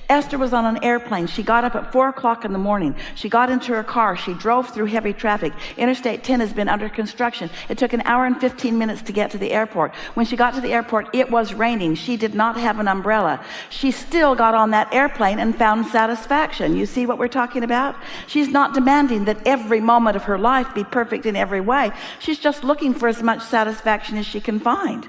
Esther was on an airplane. She got up at 4 o'clock in the morning. She got into her car. She drove through heavy traffic. Interstate 10 has been under construction. It took an hour and 15 minutes to get to the airport. When she got to the airport, it was raining. She did not have an umbrella. She still got on that airplane and found satisfaction. You see what we're talking about? She's not demanding that every moment of her life be perfect in every way. She's just looking for as much satisfaction as she can find.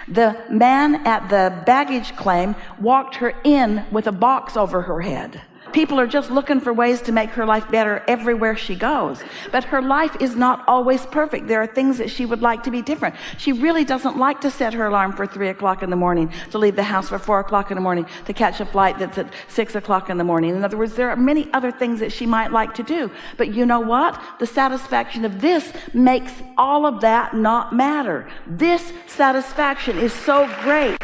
The man at the baggage claim walked her in with a box over her head. People are just looking for ways to make her life better everywhere she goes. But her life is not always perfect. There are things that she would like to be different. She really doesn't like to set her alarm for 3 o'clock in the morning, to leave the house for 4 o'clock in the morning, to catch a flight that's at 6 o'clock in the morning. In other words, there are many other things that she might like to do. But you know what? The satisfaction of this makes all of that not matter. This satisfaction is so great,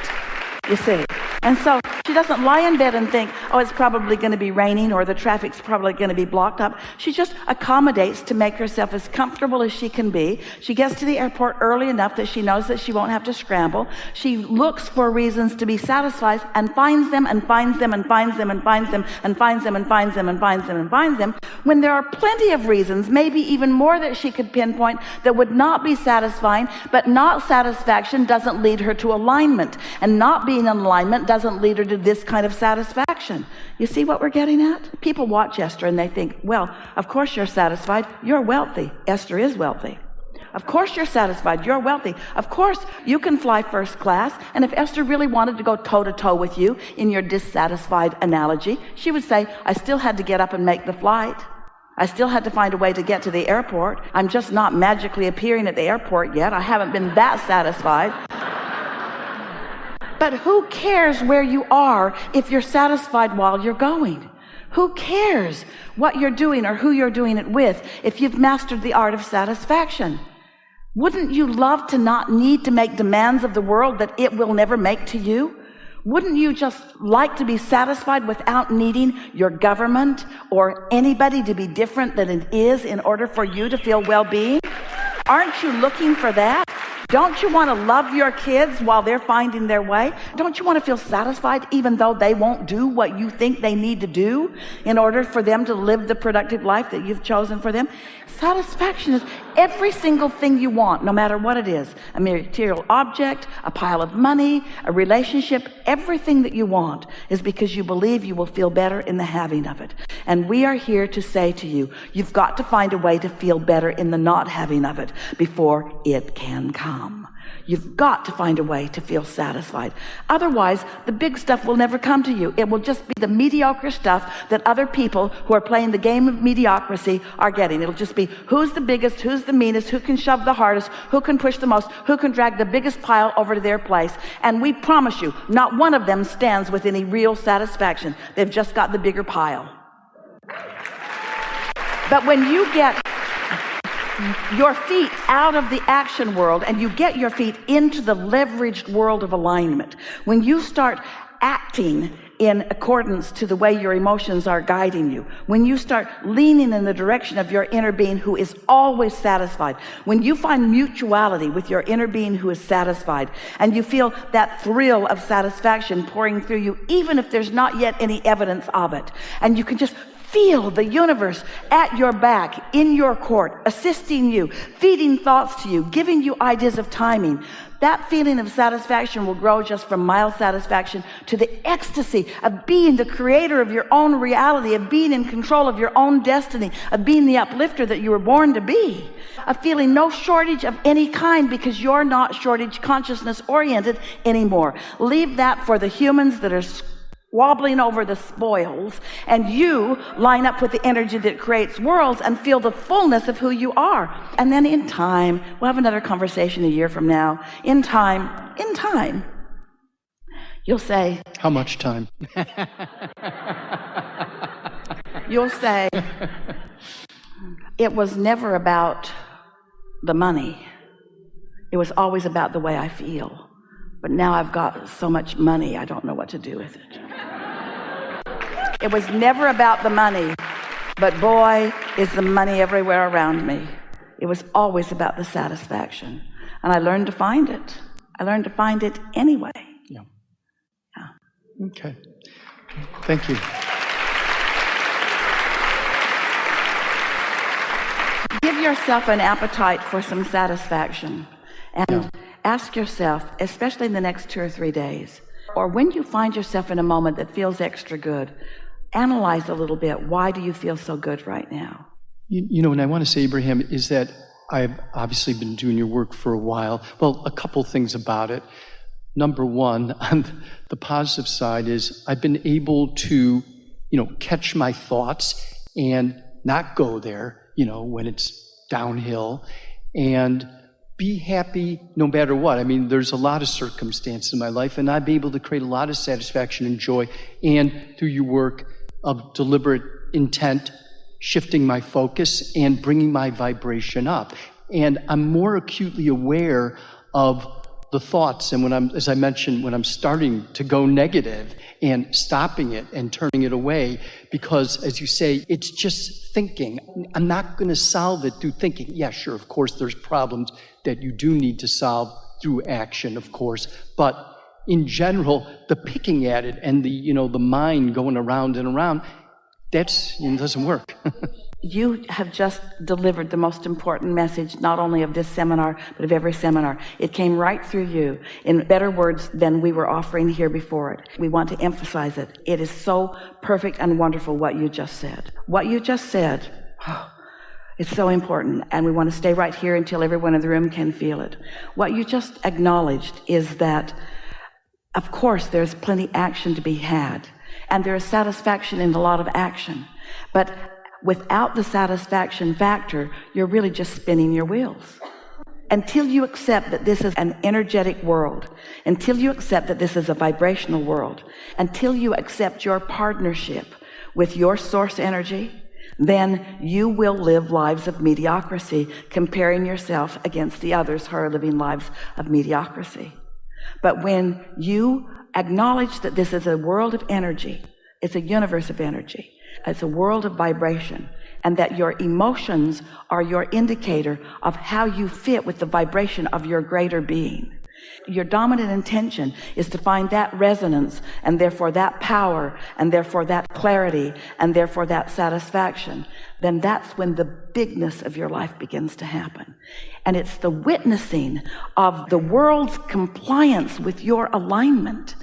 you see. And so she doesn't lie in bed and think, oh, it's probably going to be raining or the traffic's probably going to be blocked up. She just accommodates to make herself as comfortable as she can be. She gets to the airport early enough that she knows that she won't have to scramble. She looks for reasons to be satisfied and finds them and finds them and finds them and finds them and finds them and finds them and finds them and finds them. When there are plenty of reasons, maybe even more that she could pinpoint, that would not be satisfying, but not satisfaction doesn't lead her to alignment. And not being in alignment doesn't lead her to this kind of satisfaction. You see what we're getting at? People watch Esther and they think, well, of course you're satisfied. You're wealthy. Esther is wealthy. Of course you're satisfied. You're wealthy. Of course you can fly first class. And if Esther really wanted to go toe-to-toe with you in your dissatisfied analogy, she would say, I still had to get up and make the flight. I still had to find a way to get to the airport. I'm just not magically appearing at the airport yet. I haven't been that satisfied. But who cares where you are if you're satisfied while you're going? Who cares what you're doing or who you're doing it with if you've mastered the art of satisfaction? Wouldn't you love to not need to make demands of the world that it will never make to you? Wouldn't you just like to be satisfied without needing your government or anybody to be different than it is in order for you to feel well-being? Aren't you looking for that? Don't you want to love your kids while they're finding their way? Don't you want to feel satisfied even though they won't do what you think they need to do in order for them to live the productive life that you've chosen for them? Satisfaction is every single thing you want, no matter what it is. A material object, a pile of money, a relationship, everything that you want is because you believe you will feel better in the having of it. And we are here to say to you, you've got to find a way to feel better in the not having of it before it can come. You've got to find a way to feel satisfied. Otherwise, the big stuff will never come to you. It will just be the mediocre stuff that other people who are playing the game of mediocrity are getting. It'll just be who's the biggest, who's the meanest, who can shove the hardest, who can push the most, who can drag the biggest pile over to their place. And we promise you, not one of them stands with any real satisfaction. They've just got the bigger pile. But when you get your feet out of the action world and you get your feet into the leveraged world of alignment, when you start acting in accordance to the way your emotions are guiding you, when you start leaning in the direction of your inner being who is always satisfied, when you find mutuality with your inner being who is satisfied, and you feel that thrill of satisfaction pouring through you, even if there's not yet any evidence of it, and you can just feel the universe at your back, in your court, assisting you, feeding thoughts to you, giving you ideas of timing. That feeling of satisfaction will grow just from mild satisfaction to the ecstasy of being the creator of your own reality, of being in control of your own destiny, of being the uplifter that you were born to be, of feeling no shortage of any kind because you're not shortage consciousness oriented anymore. Leave that for the humans that are wobbling over the spoils, and you line up with the energy that creates worlds and feel the fullness of who you are. And then in time, we'll have another conversation a year from now. In time, you'll say, how much time? You'll say, it was never about the money. It was always about the way I feel. But now I've got so much money, I don't know what to do with it. It was never about the money, but boy, is the money everywhere around me. It was always about the satisfaction. And I learned to find it. I learned to find it anyway. Yeah. Okay. Thank you. Give yourself an appetite for some satisfaction and ask yourself, especially in the next 2 or 3 days, or when you find yourself in a moment that feels extra good, analyze a little bit. Why do you feel so good right now? You know, and I want to say, Abraham, is that I've obviously been doing your work for a while. Well, a couple things about it. Number one, on the positive side is I've been able to, catch my thoughts and not go there, when it's downhill, and be happy no matter what. I mean, there's a lot of circumstances in my life, and I've been able to create a lot of satisfaction and joy, and through your work of deliberate intent, shifting my focus and bringing my vibration up. And I'm more acutely aware of the thoughts, and as I mentioned, when I'm starting to go negative and stopping it and turning it away, because as you say, it's just thinking. I'm not going to solve it through thinking. Yeah, sure, of course, there's problems that you do need to solve through action, of course, but in general, the picking at it and the mind going around and around, it doesn't work. You have just delivered the most important message, not only of this seminar, but of every seminar. It came right through you in better words than we were offering here before it. We want to emphasize it. It is so perfect and wonderful what you just said. What you just said, it's so important, and we want to stay right here until everyone in the room can feel it. What you just acknowledged is that, of course, there's plenty action to be had, and there is satisfaction in a lot of action, but without the satisfaction factor, you're really just spinning your wheels. Until you accept that this is an energetic world, until you accept that this is a vibrational world, until you accept your partnership with your source energy, then you will live lives of mediocrity, comparing yourself against the others who are living lives of mediocrity. But when you acknowledge that this is a world of energy, it's a universe of energy, it's a world of vibration, and that your emotions are your indicator of how you fit with the vibration of your greater being. Your dominant intention is to find that resonance, and therefore that power, and therefore that clarity, and therefore that satisfaction. Then that's when the bigness of your life begins to happen. And it's the witnessing of the world's compliance with your alignment.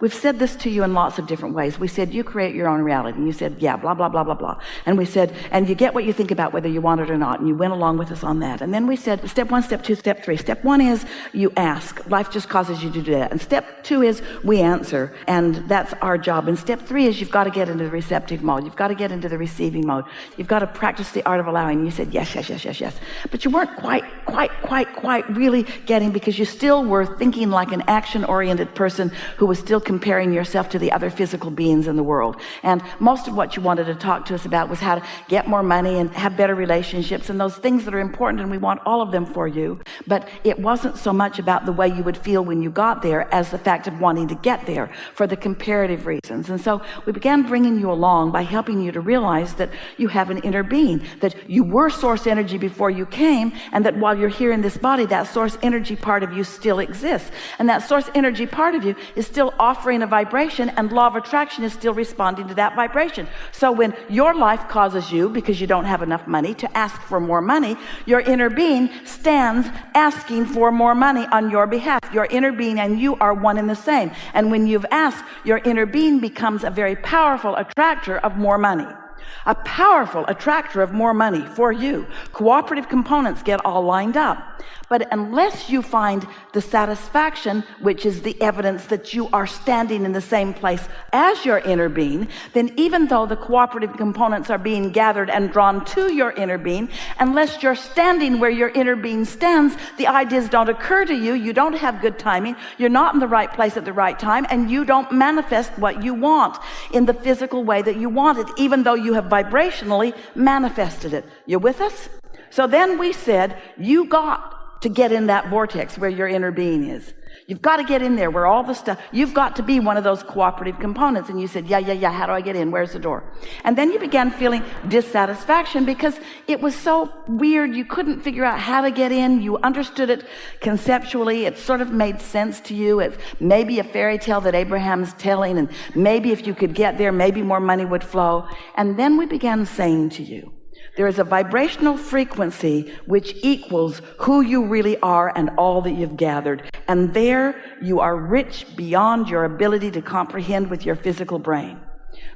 We've said this to you in lots of different ways. We said, you create your own reality. And you said, yeah, blah, blah, blah, blah, blah. And we said, and you get what you think about whether you want it or not. And you went along with us on that. And then we said, step 1, step 2, step 3. Step 1 is you ask. Life just causes you to do that. And step 2 is we answer. And that's our job. And step 3 is you've got to get into the receptive mode. You've got to get into the receiving mode. You've got to practice the art of allowing. And you said, yes, yes, yes, yes, yes. But you weren't quite really getting, because you still were thinking like an action-oriented person who was still comparing yourself to the other physical beings in the world. And most of what you wanted to talk to us about was how to get more money and have better relationships and those things that are important, and we want all of them for you. But it wasn't so much about the way you would feel when you got there as the fact of wanting to get there for the comparative reasons. And so we began bringing you along by helping you to realize that you have an inner being, that you were source energy before you came, and that while you're here in this body, that source energy part of you still exists. And that source energy part of you is still offering a vibration, and law of attraction is still responding to that vibration. So when your life causes you, because you don't have enough money, to ask for more money, your inner being stands asking for more money on your behalf. Your inner being and you are one and the same. And when you've asked, your inner being becomes a very powerful attractor of more money. A powerful attractor of more money for you. Cooperative components get all lined up. But unless you find the satisfaction, which is the evidence that you are standing in the same place as your inner being, then even though the cooperative components are being gathered and drawn to your inner being, unless you're standing where your inner being stands, the ideas don't occur to you, you don't have good timing, you're not in the right place at the right time, and you don't manifest what you want in the physical way that you want it, even though you have vibrationally manifested it. You with us? So then we said, you got to get in that vortex where your inner being is. You've got to get in there where all the stuff, you've got to be one of those cooperative components. And you said, yeah, how do I get in? Where's the door? And then you began feeling dissatisfaction because it was so weird. You couldn't figure out how to get in. You understood it conceptually. It sort of made sense to you. It's maybe a fairy tale that Abraham's telling, and maybe if you could get there, maybe more money would flow. And then we began saying to you, there is a vibrational frequency which equals who you really are and all that you've gathered. And there you are rich beyond your ability to comprehend with your physical brain.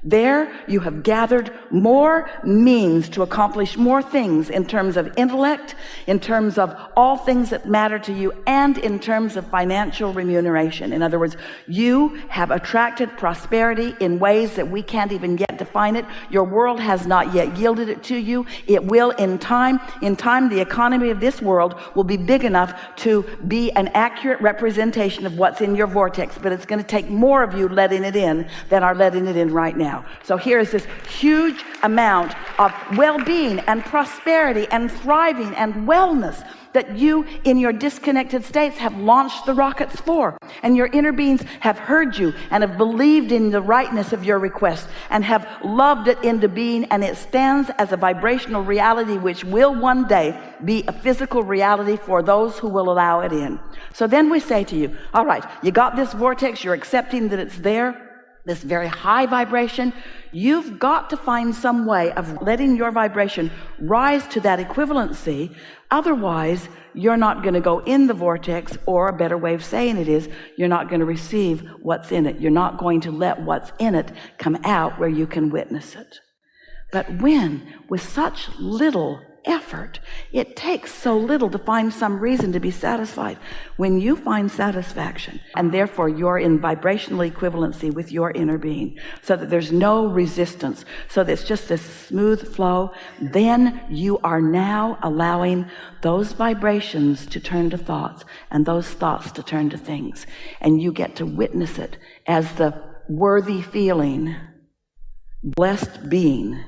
There you have gathered more means to accomplish more things in terms of intellect, in terms of all things that matter to you, and in terms of financial remuneration. In other words, you have attracted prosperity in ways that we can't even yet define it. Your world has not yet yielded it to you. It will in time. In time, the economy of this world will be big enough to be an accurate representation of what's in your vortex, but it's going to take more of you letting it in than are letting it in right now. So here is this huge amount of well-being and prosperity and thriving and wellness that you in your disconnected states have launched the rockets for. And your inner beings have heard you and have believed in the rightness of your request and have loved it into being, and it stands as a vibrational reality which will one day be a physical reality for those who will allow it in. So then we say to you, all right, you got this vortex, you're accepting that it's there, this very high vibration. You've got to find some way of letting your vibration rise to that equivalency. Otherwise, you're not going to go in the vortex, or a better way of saying it is, you're not going to receive what's in it. You're not going to let what's in it come out where you can witness it. But when, with such little effort, it takes so little to find some reason to be satisfied. When you find satisfaction, and therefore you're in vibrational equivalency with your inner being, so that there's no resistance, so that it's just this smooth flow, then you are now allowing those vibrations to turn to thoughts, and those thoughts to turn to things. And you get to witness it as the worthy feeling, blessed being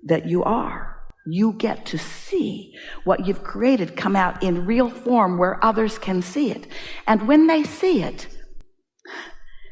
that you are. You get to see what you've created come out in real form where others can see it. And when they see it,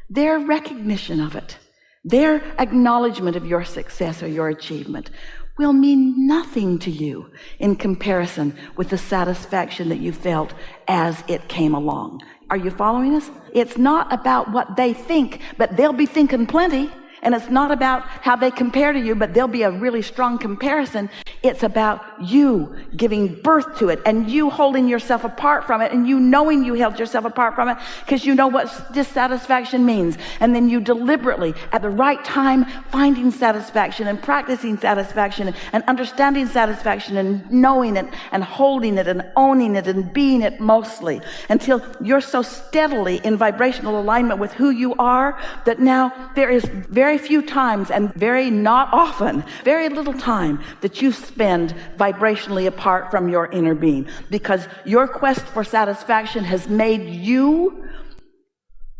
their recognition of it, their acknowledgement of your success or your achievement will mean nothing to you in comparison with the satisfaction that you felt as it came along. Are you following us? It's not about what they think, but they'll be thinking plenty. And it's not about how they compare to you, but there'll be a really strong comparison. It's about you giving birth to it and you holding yourself apart from it and you knowing you held yourself apart from it because you know what dissatisfaction means. And then you deliberately, at the right time, finding satisfaction and practicing satisfaction and understanding satisfaction and knowing it and holding it and owning it and being it mostly until you're so steadily in vibrational alignment with who you are that now there is very few times and very not often, very little time that you spend vibrationally apart from your inner being, because your quest for satisfaction has made you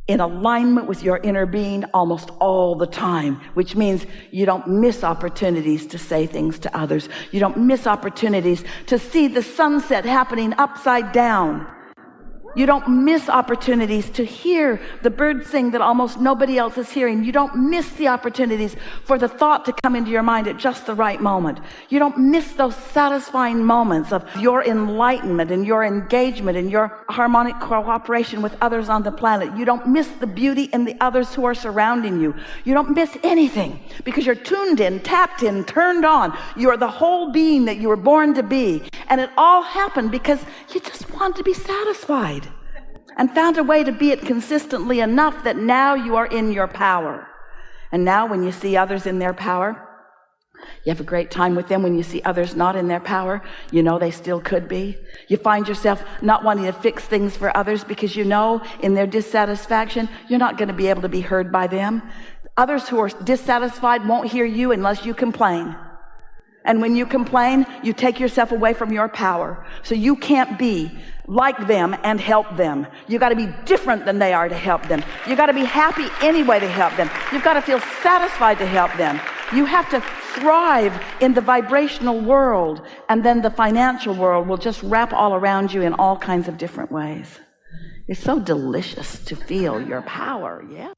in alignment with your inner being almost all the time, which means you don't miss opportunities to say things to others. You don't miss opportunities to see the sunset happening upside down. You don't miss opportunities to hear the birds sing that almost nobody else is hearing. You don't miss the opportunities for the thought to come into your mind at just the right moment. You don't miss those satisfying moments of your enlightenment and your engagement and your harmonic cooperation with others on the planet. You don't miss the beauty in the others who are surrounding you. You don't miss anything because you're tuned in, tapped in, turned on. You are the whole being that you were born to be. And it all happened because you just wanted to be satisfied and found a way to be it consistently enough that now you are in your power. And now when you see others in their power, you have a great time with them. When you see others not in their power, you know they still could be. You find yourself not wanting to fix things for others because you know in their dissatisfaction, you're not going to be able to be heard by them. Others who are dissatisfied won't hear you unless you complain. And when you complain, you take yourself away from your power. So you can't be like them and help them. You got to be different than they are to help them. You got to be happy anyway to help them. You've got to feel satisfied to help them. You have to thrive in the vibrational world, and then the financial world will just wrap all around you in all kinds of different ways. It's so delicious to feel your power. Yes.